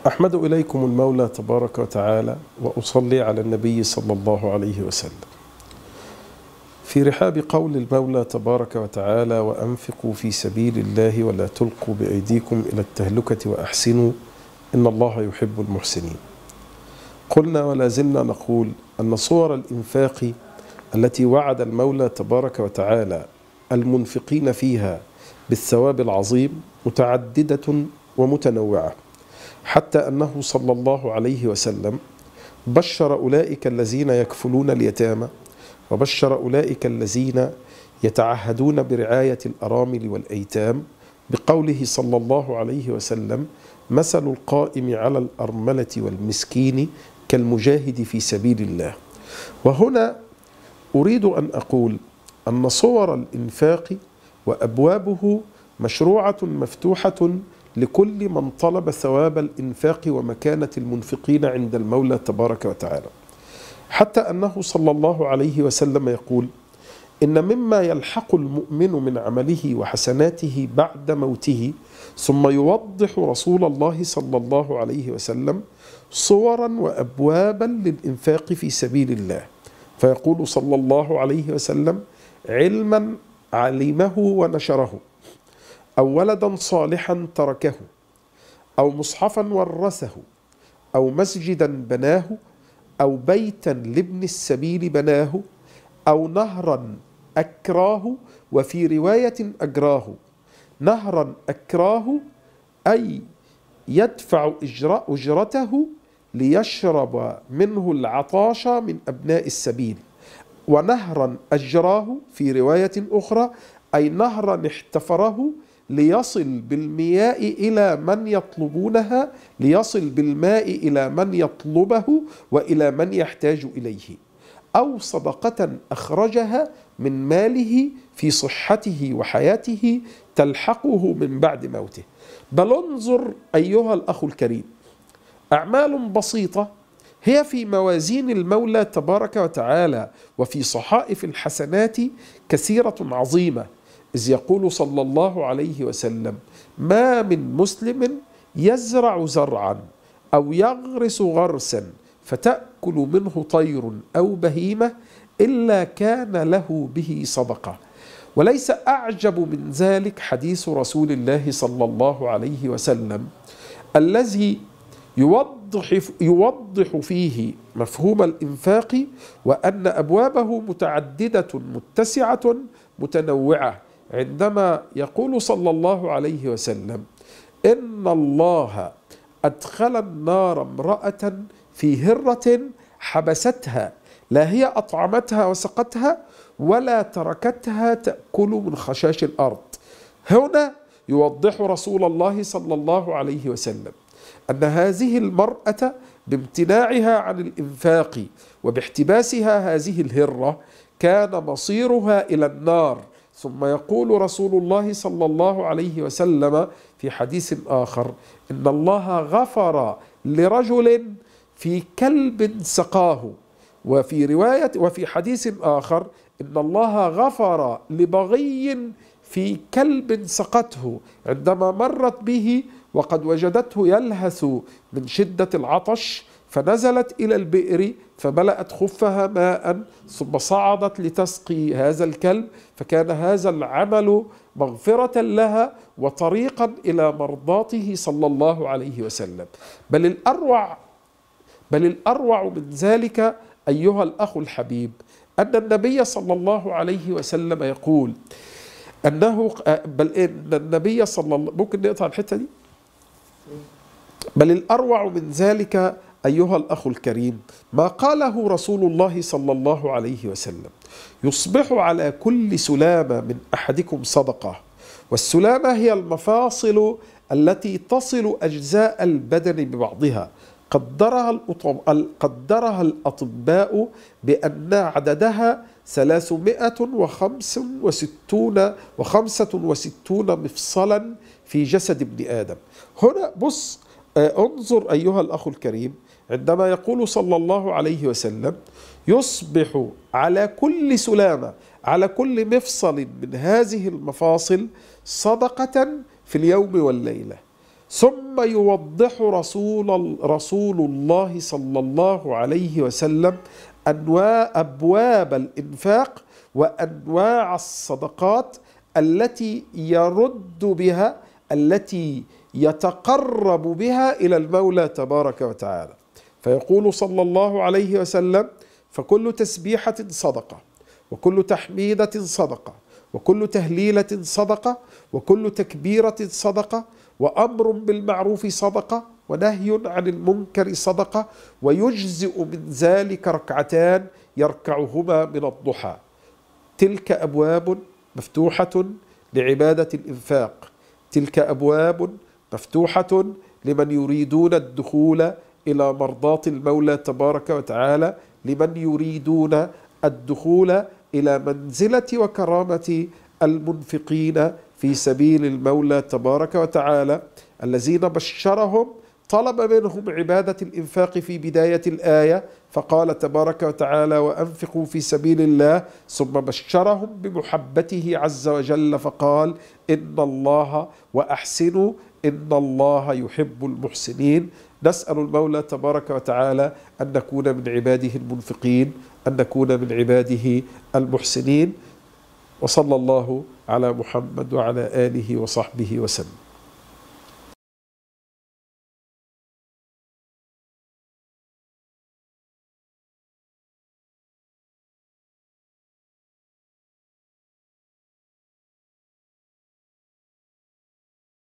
أحمد إليكم المولى تبارك وتعالى وأصلي على النبي صلى الله عليه وسلم. في رحاب قول المولى تبارك وتعالى: وأنفقوا في سبيل الله ولا تلقوا بأيديكم إلى التهلكة وأحسنوا إن الله يحب المحسنين. قلنا ولا زلنا نقول أن صور الإنفاق التي وعد المولى تبارك وتعالى المنفقين فيها بالثواب العظيم متعددة ومتنوعة، حتى أنه صلى الله عليه وسلم بشر أولئك الذين يكفلون اليتامى، وبشر أولئك الذين يتعهدون برعاية الأرامل والأيتام بقوله صلى الله عليه وسلم: مثل القائم على الأرملة والمسكين كالمجاهد في سبيل الله. وهنا أريد أن أقول أن صور الإنفاق وأبوابه مشروعة مفتوحة لكل من طلب ثواب الإنفاق ومكانة المنفقين عند المولى تبارك وتعالى، حتى أنه صلى الله عليه وسلم يقول: إن مما يلحق المؤمن من عمله وحسناته بعد موته. ثم يوضح رسول الله صلى الله عليه وسلم صورا وأبوابا للإنفاق في سبيل الله، فيقول صلى الله عليه وسلم: علما علمه ونشره، أو ولدا صالحا تركه، أو مصحفا ورثه، أو مسجدا بناه، أو بيتا لابن السبيل بناه، أو نهرا أكراه. وفي رواية أجراه. نهرا أكراه أي يدفع أجرته ليشرب منه العطاش من أبناء السبيل. ونهرا أجراه في رواية أخرى أي نهرا احتفره ليصل بالمياه إلى من يطلبونها، ليصل بالماء إلى من يطلبه وإلى من يحتاج إليه. أو صدقة أخرجها من ماله في صحته وحياته تلحقه من بعد موته. بل انظر أيها الأخ الكريم، أعمال بسيطة هي في موازين المولى تبارك وتعالى وفي صحائف الحسنات كثيرة عظيمة، إذ يقول صلى الله عليه وسلم: ما من مسلم يزرع زرعا أو يغرس غرسا فتأكل منه طير أو بهيمة إلا كان له به صدقة. وليس أعجب من ذلك حديث رسول الله صلى الله عليه وسلم الذي يوضح فيه مفهوم الإنفاق، وأن أبوابه متعددة متسعة متنوعة، عندما يقول صلى الله عليه وسلم: إن الله أدخل النار امرأة في هرة حبستها، لا هي أطعمتها وسقتها ولا تركتها تأكل من خشاش الأرض. هنا يوضح رسول الله صلى الله عليه وسلم أن هذه المرأة بامتناعها عن الإنفاق وباحتباسها هذه الهرة كان مصيرها إلى النار. ثم يقول رسول الله صلى الله عليه وسلم في حديث آخر: إن الله غفر لرجل في كلب سقاه. وفي حديث آخر: إن الله غفر لبغي في كلب سقته، عندما مرت به وقد وجدته يلهث من شدة العطش، فنزلت إلى البئر فملأت خفها ماء ثم صعدت لتسقي هذا الكلب، فكان هذا العمل مغفرة لها وطريقا إلى مرضاته صلى الله عليه وسلم. بل الأروع من ذلك أيها الأخ الحبيب أن النبي صلى الله عليه وسلم يقول أنه ممكن نقطع الحتة دي؟ بل الأروع من ذلك أيها الأخ الكريم ما قاله رسول الله صلى الله عليه وسلم: يصبح على كل سلامة من أحدكم صدقة. والسلامة هي المفاصل التي تصل أجزاء البدن ببعضها، قدرها الأطباء بأن عددها 365 مفصلا في جسد ابن آدم. هنا بص، انظر أيها الأخ الكريم، عندما يقول صلى الله عليه وسلم: يصبح على كل سلامة، على كل مفصل من هذه المفاصل صدقة في اليوم والليلة. ثم يوضح رسول الله صلى الله عليه وسلم أبواب الإنفاق وأنواع الصدقات التي يرد بها، التي يتقرب بها إلى المولى تبارك وتعالى. فيقول صلى الله عليه وسلم: فكل تسبيحة صدقة، وكل تحميدة صدقة، وكل تهليلة صدقة، وكل تكبيرة صدقة، وأمر بالمعروف صدقة، ونهي عن المنكر صدقة، ويجزئ من ذلك ركعتان يركعهما من الضحى. تلك أبواب مفتوحة لعبادة الإنفاق، تلك أبواب مفتوحة لمن يريدون الدخول إلى مرضاة المولى تبارك وتعالى، لمن يريدون الدخول إلى منزلة وكرامة المنفقين في سبيل المولى تبارك وتعالى، الذين بشرهم، طلب منهم عبادة الإنفاق في بداية الآية، فقال تبارك وتعالى: وأنفقوا في سبيل الله، ثم بشرهم بمحبته عز وجل فقال: إن الله وأحسنوا إن الله يحب المحسنين. نسأل المولى تبارك وتعالى أن نكون من عباده المنفقين، أن نكون من عباده المحسنين. وصلى الله على محمد وعلى آله وصحبه وسلم.